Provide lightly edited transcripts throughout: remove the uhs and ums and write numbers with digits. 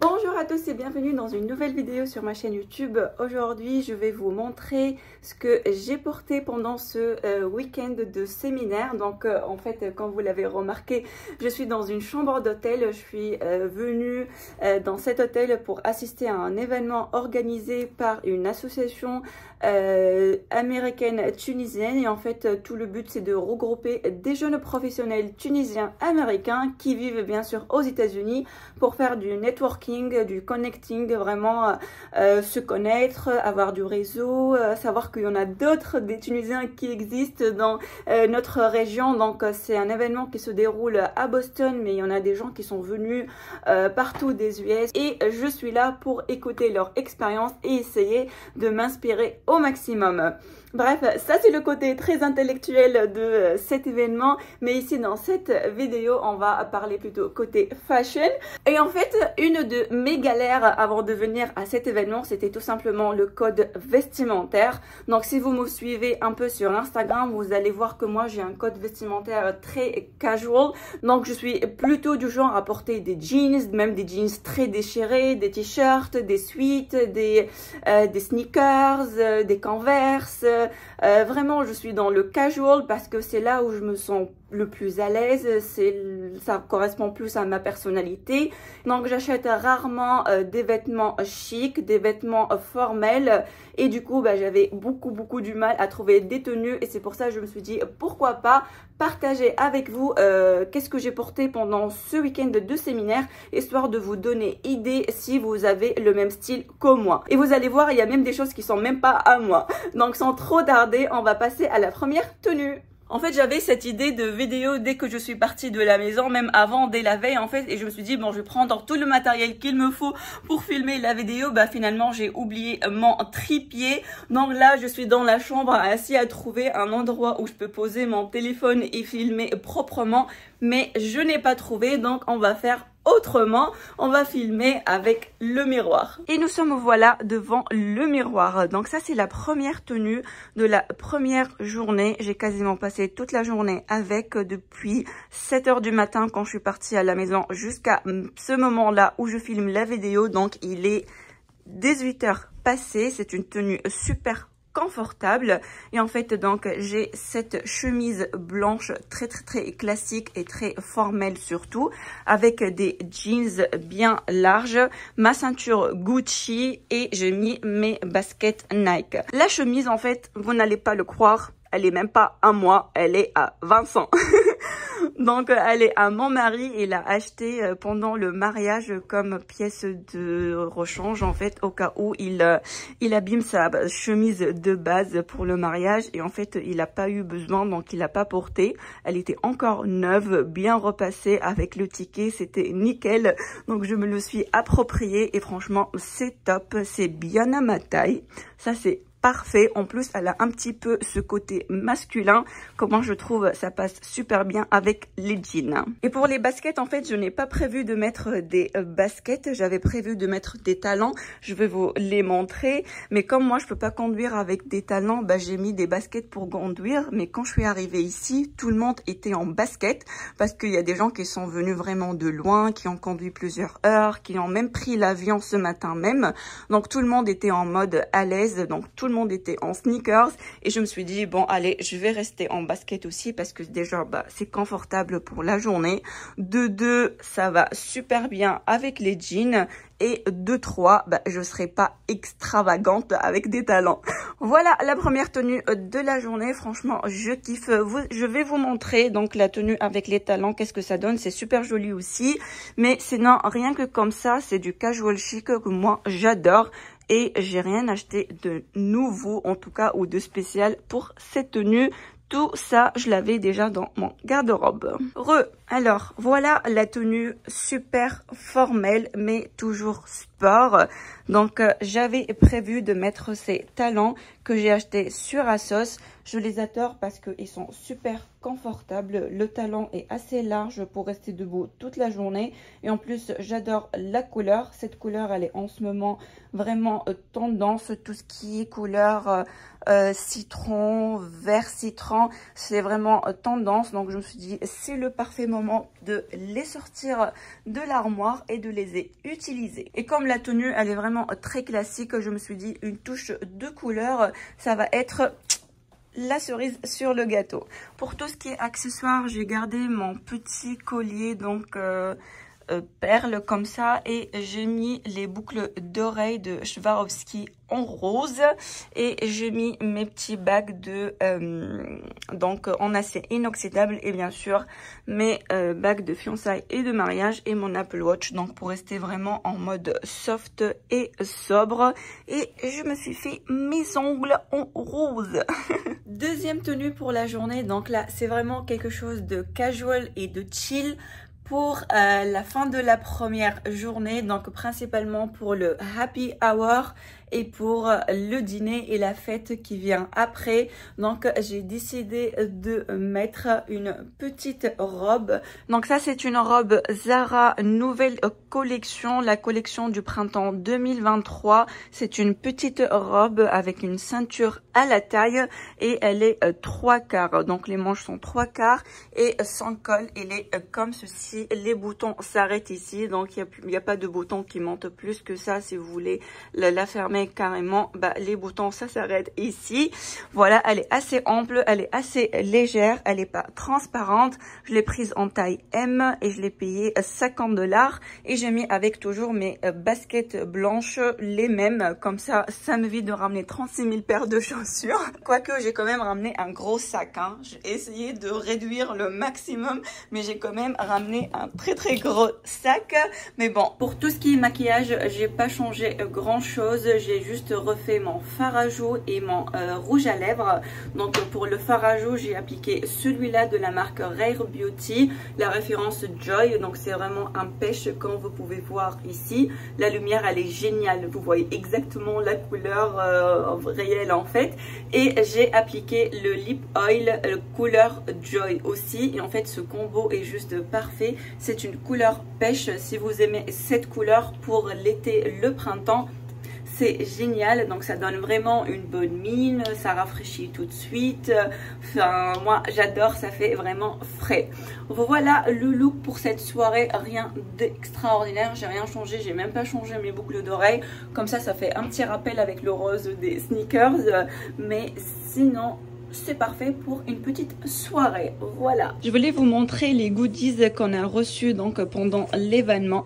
Bonjour à tous et bienvenue dans une nouvelle vidéo sur ma chaîne YouTube. Aujourd'hui, je vais vous montrer ce que j'ai porté pendant ce week-end de séminaire. Donc, en fait, comme vous l'avez remarqué, je suis dans une chambre d'hôtel. Je suis venue dans cet hôtel pour assister à un événement organisé par une association américaine tunisienne. Et en fait, tout le but, c'est de regrouper des jeunes professionnels tunisiens américains qui vivent bien sûr aux États-Unis pour faire du networking, du connecting, vraiment se connaître, avoir du réseau, savoir qu'il y en a d'autres des Tunisiens qui existent dans notre région. Donc c'est un événement qui se déroule à Boston, mais il y en a des gens qui sont venus partout des US et je suis là pour écouter leur expérience et essayer de m'inspirer au maximum. Bref, ça c'est le côté très intellectuel de cet événement, mais ici dans cette vidéo, on va parler plutôt côté fashion. Et en fait, une de mes galères avant de venir à cet événement, c'était tout simplement le code vestimentaire. Donc si vous me suivez un peu sur Instagram, vous allez voir que moi j'ai un code vestimentaire très casual. Donc je suis plutôt du genre à porter des jeans, même des jeans très déchirés, des t-shirts, des sweats, des sneakers, des Converse. Vraiment je suis dans le casual parce que c'est là où je me sens le plus à l'aise, ça correspond plus à ma personnalité. Donc j'achète rarement des vêtements chics, des vêtements formels et du coup j'avais beaucoup du mal à trouver des tenues et c'est pour ça que je me suis dit pourquoi pas partager avec vous qu'est-ce que j'ai porté pendant ce week-end de séminaire, histoire de vous donner idée si vous avez le même style que moi. Et vous allez voir, il y a même des choses qui sont même pas à moi. Donc sans trop tarder, on va passer à la première tenue. En fait, j'avais cette idée de vidéo dès que je suis partie de la maison, même avant, dès la veille en fait, et je me suis dit bon, je vais prendre tout le matériel qu'il me faut pour filmer la vidéo. Finalement, j'ai oublié mon trépied. Donc là, je suis dans la chambre, assis à trouver un endroit où je peux poser mon téléphone et filmer proprement, mais je n'ai pas trouvé, donc on va faire autrement, on va filmer avec le miroir. Et nous sommes voilà devant le miroir. Donc ça c'est la première tenue de la première journée. J'ai quasiment passé toute la journée avec depuis 7 h du matin quand je suis partie à la maison jusqu'à ce moment-là où je filme la vidéo. Donc il est 18 h passées. C'est une tenue super confortable et en fait donc j'ai cette chemise blanche très classique et très formelle surtout, avec des jeans bien larges, ma ceinture Gucci et j'ai mis mes baskets Nike. La chemise en fait, vous n'allez pas le croire, elle est même pas à moi, elle est à Vincent. Donc elle est à mon mari, il l'a acheté pendant le mariage comme pièce de rechange en fait, au cas où il abîme sa chemise de base pour le mariage et en fait il n'a pas eu besoin, donc il l'a pas porté. Elle était encore neuve, bien repassée avec le ticket, c'était nickel. Donc je me le suis approprié et franchement c'est top, c'est bien à ma taille, ça c'est parfait. En plus, elle a un petit peu ce côté masculin. Comment je trouve ça passe super bien avec les jeans. Et pour les baskets, en fait, je n'ai pas prévu de mettre des baskets. J'avais prévu de mettre des talons. Je vais vous les montrer. Mais comme moi, je peux pas conduire avec des talons, j'ai mis des baskets pour conduire. Mais quand je suis arrivée ici, tout le monde était en basket parce qu'il y a des gens qui sont venus vraiment de loin, qui ont conduit plusieurs heures, qui ont même pris l'avion ce matin même. Donc, tout le monde était en mode à l'aise. Donc, tout le monde était en sneakers et je me suis dit bon allez, je vais rester en basket aussi parce que déjà c'est confortable pour la journée, de deux ça va super bien avec les jeans et de trois je serai pas extravagante avec des talons. Voilà la première tenue de la journée, franchement je kiffe. Je vais vous montrer donc la tenue avec les talons, qu'est-ce que ça donne, c'est super joli aussi, mais sinon rien que comme ça c'est du casual chic que moi j'adore. Et j'ai rien acheté de nouveau, en tout cas, ou de spécial pour cette tenue. Tout ça, je l'avais déjà dans mon garde-robe. Alors, voilà la tenue super formelle, mais toujours sport. Donc, j'avais prévu de mettre ces talons que j'ai achetés sur ASOS. Je les adore parce qu'ils sont super confortables. Le talon est assez large pour rester debout toute la journée. Et en plus, j'adore la couleur. Cette couleur, elle est en ce moment vraiment tendance. Tout ce qui est couleur citron, vert citron, c'est vraiment tendance. Donc je me suis dit, c'est le parfait moment de les sortir de l'armoire et de les utiliser. Et comme la tenue, elle est vraiment très classique, je me suis dit, une touche de couleur, ça va être la cerise sur le gâteau. Pour tout ce qui est accessoires, j'ai gardé mon petit collier, donc perles comme ça, et j'ai mis les boucles d'oreilles de Swarovski en rose, et j'ai mis mes petits bagues de donc en acier inoxydable, et bien sûr mes bagues de fiançailles et de mariage, et mon Apple Watch, donc pour rester vraiment en mode soft et sobre. Et je me suis fait mes ongles en rose. Deuxième tenue pour la journée, donc là c'est vraiment quelque chose de casual et de chill pour la fin de la première journée, donc principalement pour le happy hour et pour le dîner et la fête qui vient après. Donc j'ai décidé de mettre une petite robe. Donc ça c'est une robe Zara nouvelle collection, la collection du printemps 2023. C'est une petite robe avec une ceinture à la taille et elle est 3/4. Donc les manches sont 3/4 et sans col. Il est comme ceci. Les boutons s'arrêtent ici, donc il n'y a pas de boutons qui montent plus que ça. Si vous voulez la fermer carrément, bah, les boutons ça s'arrête ici. Voilà, elle est assez ample, elle est assez légère, elle n'est pas transparente. Je l'ai prise en taille M et je l'ai payée 50 $, et j'ai mis avec toujours mes baskets blanches, les mêmes, comme ça m'évite de ramener 36 000 paires de chaussures. Quoique j'ai quand même ramené un gros sac, hein. J'ai essayé de réduire le maximum, mais j'ai quand même ramené un très gros sac. Mais bon, pour tout ce qui est maquillage, j'ai pas changé grand chose. J'ai juste refait mon fard à joues et mon rouge à lèvres. Donc pour le fard à joues, j'ai appliqué celui-là de la marque Rare Beauty, la référence Joy. Donc c'est vraiment un pêche, comme vous pouvez voir ici. La lumière elle est géniale, vous voyez exactement la couleur réelle en fait. Et j'ai appliqué le lip oil couleur Joy aussi, et en fait ce combo est juste parfait. C'est une couleur pêche. Si vous aimez cette couleur pour l'été, le printemps, c'est génial. Donc ça donne vraiment une bonne mine, ça rafraîchit tout de suite. Enfin moi j'adore, ça fait vraiment frais. Voilà le look pour cette soirée, rien d'extraordinaire, j'ai rien changé, j'ai même pas changé mes boucles d'oreilles. Comme ça fait un petit rappel avec le rose des sneakers, mais sinon c'est parfait pour une petite soirée. Voilà, je voulais vous montrer les goodies qu'on a reçus donc pendant l'événement.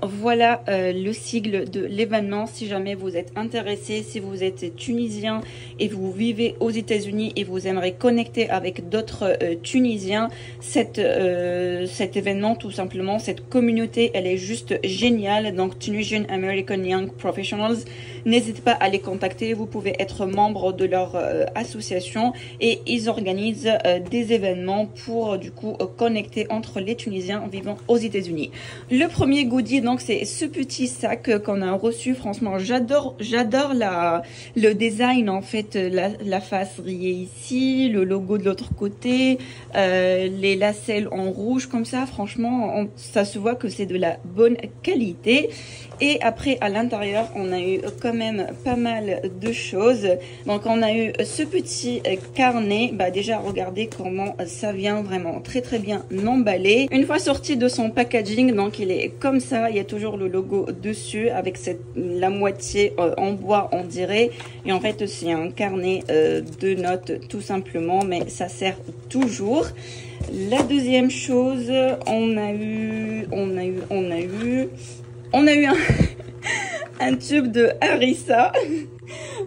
Voilà le sigle de l'événement. Si jamais vous êtes intéressé, si vous êtes tunisien et vous vivez aux États-Unis et vous aimeriez connecter avec d'autres Tunisiens, cet événement, tout simplement, cette communauté, elle est juste géniale. Donc Tunisian American Young Professionals, n'hésitez pas à les contacter. Vous pouvez être membre de leur association, et ils organisent des événements pour du coup connecter entre les Tunisiens vivant aux États-Unis. Le premier goodie, donc c'est ce petit sac qu'on a reçu. Franchement j'adore le design en fait, la face rayée ici, le logo de l'autre côté, les lacets en rouge comme ça. Franchement ça se voit que c'est de la bonne qualité. Et après à l'intérieur on a eu quand même pas mal de choses. Donc on a eu ce petit carnet, bah déjà regardez comment ça vient vraiment très bien emballé. Une fois sorti de son packaging, donc il est comme ça, il y a toujours le logo dessus avec la moitié en bois on dirait, et en fait c'est un carnet de notes tout simplement, mais ça sert toujours. La deuxième chose, on a eu un tube de harissa.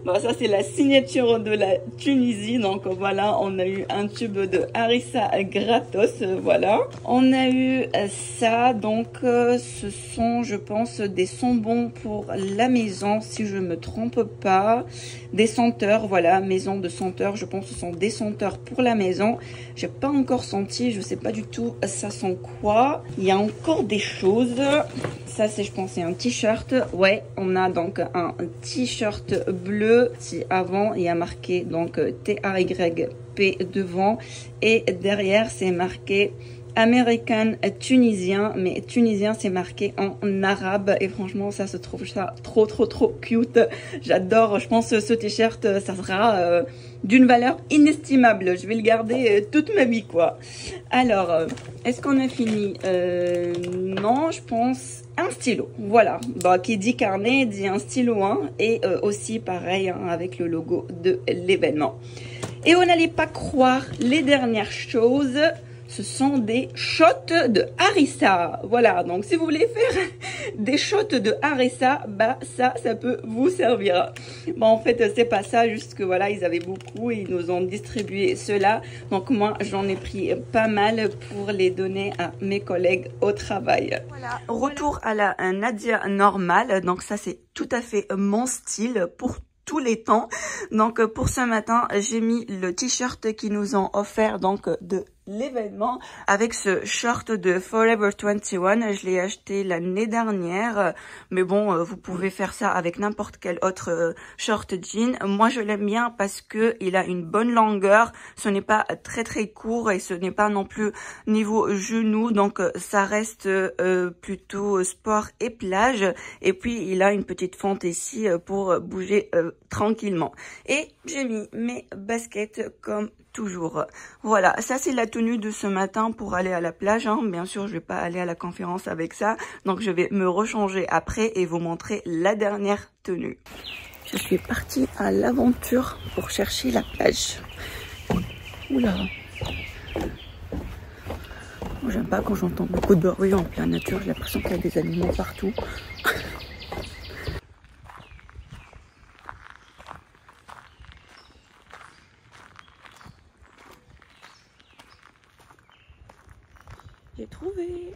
Bon, ça c'est la signature de la Tunisie, donc voilà, on a eu un tube de harissa gratos, voilà. On a eu ça, donc ce sont, je pense, des sambons pour la maison, si je me trompe pas, des senteurs, voilà, maison de senteurs, je pense que ce sont des senteurs pour la maison. J'ai pas encore senti, je sais pas du tout ça sent quoi. Il y a encore des choses, ça c'est, je pense, c'est un t-shirt, ouais, on a donc un t-shirt bleu bleu. Si avant il y a marqué donc TAYP devant et derrière c'est marqué American tunisien, mais tunisien c'est marqué en arabe et franchement ça se trouve ça trop cute. J'adore, je pense ce t-shirt ça sera d'une valeur inestimable, je vais le garder toute ma vie quoi. Alors est-ce qu'on a fini? Non, je pense un stylo, voilà, bah, qui dit carnet dit un stylo hein, et aussi pareil hein, avec le logo de l'événement. Et on n'allait pas croire les dernières choses. Ce sont des shots de harissa. Voilà, donc si vous voulez faire des shots de harissa, bah ça peut vous servir. Bon, en fait, c'est pas ça, juste que voilà, ils avaient beaucoup et ils nous ont distribué cela. Donc moi, j'en ai pris pas mal pour les donner à mes collègues au travail. Voilà, retour à la Nadia normale. Donc ça, c'est tout à fait mon style pour tous les temps. Donc pour ce matin, j'ai mis le t-shirt qu'ils nous ont offert donc de l'événement avec ce short de Forever 21. Je l'ai acheté l'année dernière, mais bon, vous pouvez faire ça avec n'importe quel autre short jean. Moi, je l'aime bien parce que il a une bonne longueur. Ce n'est pas très court et ce n'est pas non plus niveau genou, donc ça reste plutôt sport et plage. Et puis, il a une petite fente ici pour bouger tranquillement. Et j'ai mis mes baskets comme toujours. Voilà, ça c'est la tenue de ce matin pour aller à la plage. Hein. Bien sûr, je vais pas aller à la conférence avec ça. Donc, je vais me rechanger après et vous montrer la dernière tenue. Je suis partie à l'aventure pour chercher la plage. Oula. Moi, j'aime pas quand j'entends beaucoup de bruit en pleine nature. J'ai l'impression qu'il y a des animaux partout. J'ai trouvé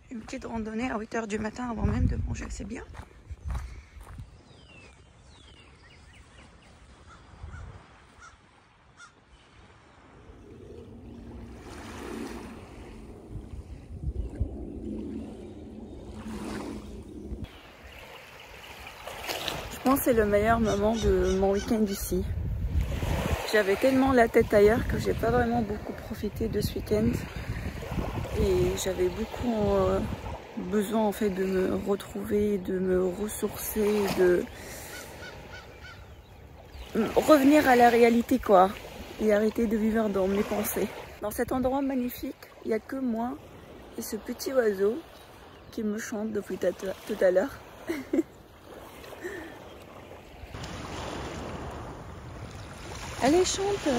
une petite randonnée à 8 h du matin avant même de manger, c'est bien. Je pense que c'est le meilleur moment de mon week-end ici. J'avais tellement la tête ailleurs que j'ai pas vraiment beaucoup profité de ce week-end et j'avais beaucoup besoin en fait de me retrouver, de me ressourcer, de revenir à la réalité quoi et arrêter de vivre dans mes pensées. Dans cet endroit magnifique, il n'y a que moi et ce petit oiseau qui me chante depuis tout à l'heure. Allez, chante!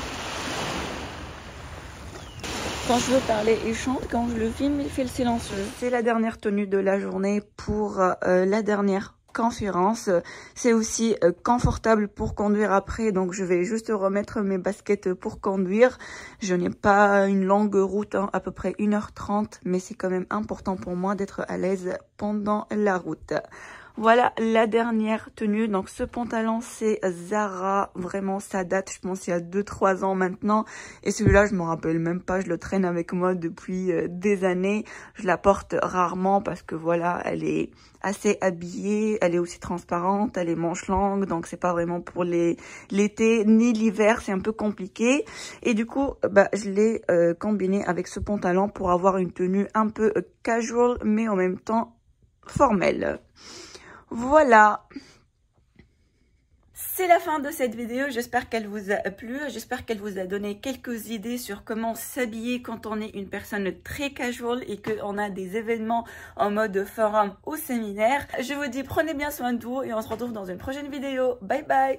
Quand je veux parler, il chante. Quand je le filme, il fait le silencieux. C'est la dernière tenue de la journée pour la dernière conférence. C'est aussi confortable pour conduire après. Donc, je vais juste remettre mes baskets pour conduire. Je n'ai pas une longue route, hein, à peu près 1 h 30. Mais c'est quand même important pour moi d'être à l'aise pendant la route. Voilà la dernière tenue. Donc ce pantalon c'est Zara. Vraiment ça date je pense il y a 2-3 ans maintenant. Et celui-là je me rappelle même pas. Je le traîne avec moi depuis des années. Je la porte rarement parce que voilà elle est assez habillée. Elle est aussi transparente. Elle est manche longue. Donc c'est pas vraiment pour l'été ni l'hiver. C'est un peu compliqué. Et du coup bah, je l'ai combiné avec ce pantalon pour avoir une tenue un peu casual mais en même temps formelle. Voilà, c'est la fin de cette vidéo. J'espère qu'elle vous a plu. J'espère qu'elle vous a donné quelques idées sur comment s'habiller quand on est une personne très casual et qu'on a des événements en mode forum ou séminaire. Je vous dis prenez bien soin de vous et on se retrouve dans une prochaine vidéo. Bye bye.